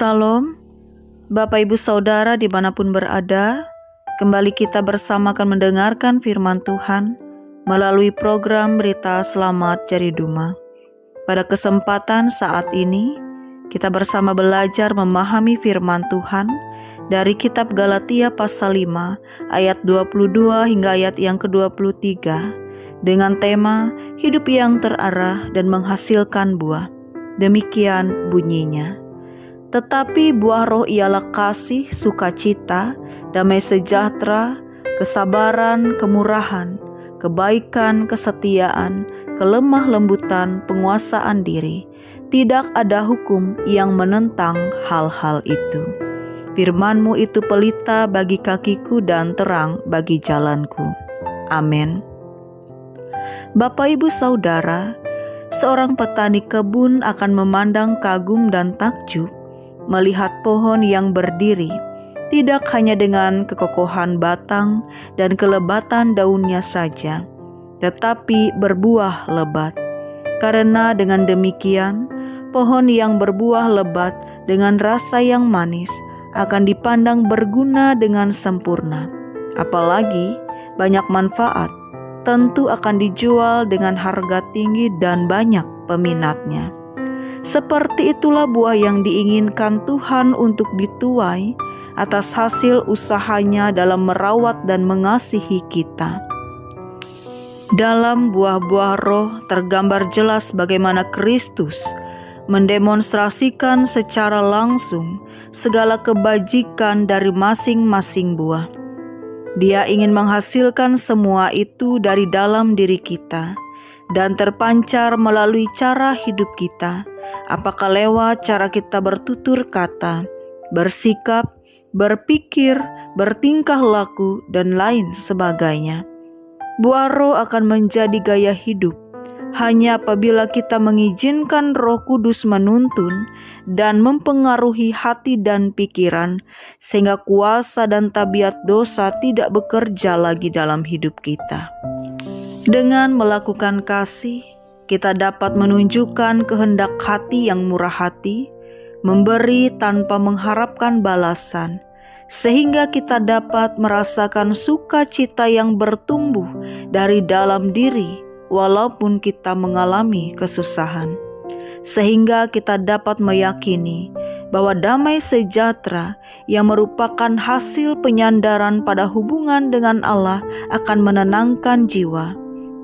Salam, Bapak Ibu Saudara dimanapun berada, kembali kita bersama akan mendengarkan firman Tuhan melalui program Berita Selamat Jari Duma. Pada kesempatan saat ini, kita bersama belajar memahami firman Tuhan dari kitab Galatia pasal 5 ayat 22 hingga ayat yang ke-23 dengan tema hidup yang terarah dan menghasilkan buah. Demikian bunyinya. Tetapi buah roh ialah kasih, sukacita, damai sejahtera, kesabaran, kemurahan, kebaikan, kesetiaan, kelemah lembutan, penguasaan diri. Tidak ada hukum yang menentang hal-hal itu. Firman-Mu itu pelita bagi kakiku dan terang bagi jalanku. Amin. Bapak Ibu Saudara, seorang petani kebun akan memandang kagum dan takjub melihat pohon yang berdiri, tidak hanya dengan kekokohan batang dan kelebatan daunnya saja, tetapi berbuah lebat. Karena dengan demikian, pohon yang berbuah lebat dengan rasa yang manis akan dipandang berguna dengan sempurna. Apalagi banyak manfaat, tentu akan dijual dengan harga tinggi dan banyak peminatnya. Seperti itulah buah yang diinginkan Tuhan untuk dituai atas hasil usahanya dalam merawat dan mengasihi kita. Dalam buah-buah roh tergambar jelas bagaimana Kristus mendemonstrasikan secara langsung segala kebajikan dari masing-masing buah. Dia ingin menghasilkan semua itu dari dalam diri kita dan terpancar melalui cara hidup kita, apakah lewat cara kita bertutur kata, bersikap, berpikir, bertingkah laku, dan lain sebagainya. Buah roh akan menjadi gaya hidup hanya apabila kita mengizinkan Roh Kudus menuntun dan mempengaruhi hati dan pikiran, sehingga kuasa dan tabiat dosa tidak bekerja lagi dalam hidup kita. Dengan melakukan kasih, kita dapat menunjukkan kehendak hati yang murah hati, memberi tanpa mengharapkan balasan, sehingga kita dapat merasakan sukacita yang bertumbuh dari dalam diri, walaupun kita mengalami kesusahan. Sehingga kita dapat meyakini bahwa damai sejahtera yang merupakan hasil penyandaran pada hubungan dengan Allah akan menenangkan jiwa.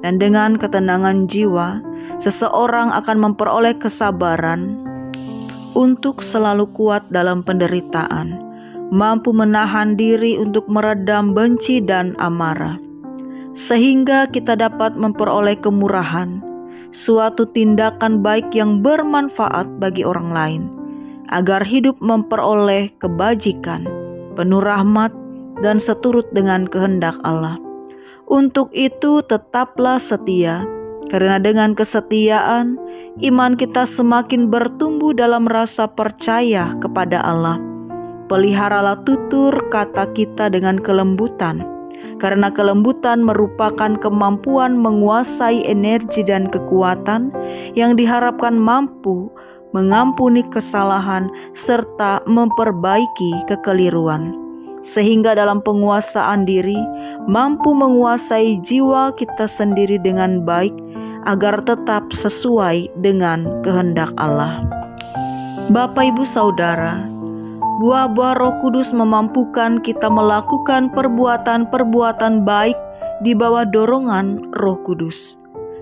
Dan dengan ketenangan jiwa, seseorang akan memperoleh kesabaran untuk selalu kuat dalam penderitaan, mampu menahan diri untuk meredam benci dan amarah, sehingga kita dapat memperoleh kemurahan, suatu tindakan baik yang bermanfaat bagi orang lain, agar hidup memperoleh kebajikan, penuh rahmat, dan seturut dengan kehendak Allah. Untuk itu tetaplah setia, karena dengan kesetiaan, iman kita semakin bertumbuh dalam rasa percaya kepada Allah. Peliharalah tutur kata kita dengan kelembutan, karena kelembutan merupakan kemampuan menguasai energi dan kekuatan yang diharapkan mampu mengampuni kesalahan serta memperbaiki kekeliruan, sehingga dalam penguasaan diri mampu menguasai jiwa kita sendiri dengan baik agar tetap sesuai dengan kehendak Allah. Bapak Ibu Saudara, buah-buah Roh Kudus memampukan kita melakukan perbuatan-perbuatan baik di bawah dorongan Roh Kudus.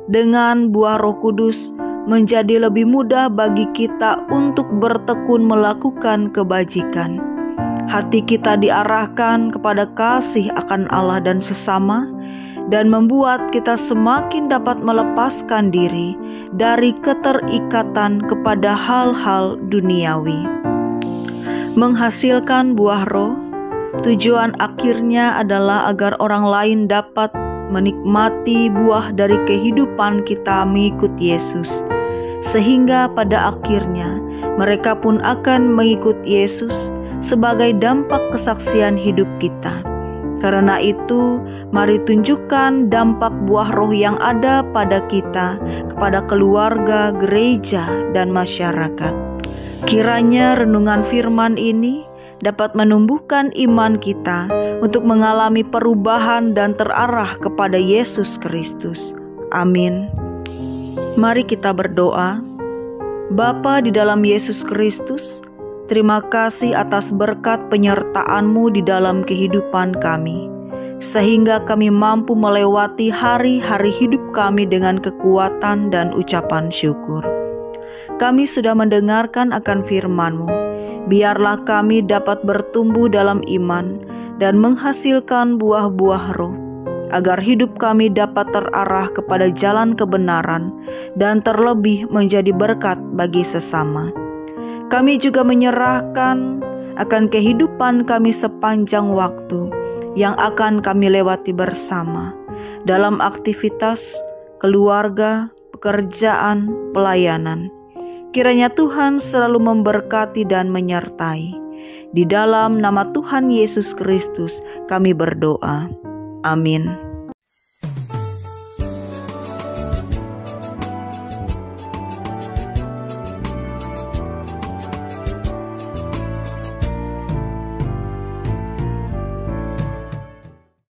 Dengan buah Roh Kudus menjadi lebih mudah bagi kita untuk bertekun melakukan kebajikan. Hati kita diarahkan kepada kasih akan Allah dan sesama, dan membuat kita semakin dapat melepaskan diri dari keterikatan kepada hal-hal duniawi. Menghasilkan buah roh, tujuan akhirnya adalah agar orang lain dapat menikmati buah dari kehidupan kita mengikut Yesus, sehingga pada akhirnya mereka pun akan mengikut Yesus sebagai dampak kesaksian hidup kita. Karena itu, mari tunjukkan dampak buah roh yang ada pada kita, kepada keluarga, gereja, dan masyarakat. Kiranya renungan firman ini dapat menumbuhkan iman kita untuk mengalami perubahan dan terarah kepada Yesus Kristus. Amin. Mari kita berdoa. Bapa di dalam Yesus Kristus, terima kasih atas berkat penyertaan-Mu di dalam kehidupan kami, sehingga kami mampu melewati hari-hari hidup kami dengan kekuatan dan ucapan syukur. Kami sudah mendengarkan akan firman-Mu. Biarlah kami dapat bertumbuh dalam iman dan menghasilkan buah-buah roh, agar hidup kami dapat terarah kepada jalan kebenaran dan terlebih menjadi berkat bagi sesama. Kami juga menyerahkan akan kehidupan kami sepanjang waktu yang akan kami lewati bersama dalam aktivitas, keluarga, pekerjaan, pelayanan. Kiranya Tuhan selalu memberkati dan menyertai. Di dalam nama Tuhan Yesus Kristus kami berdoa. Amin.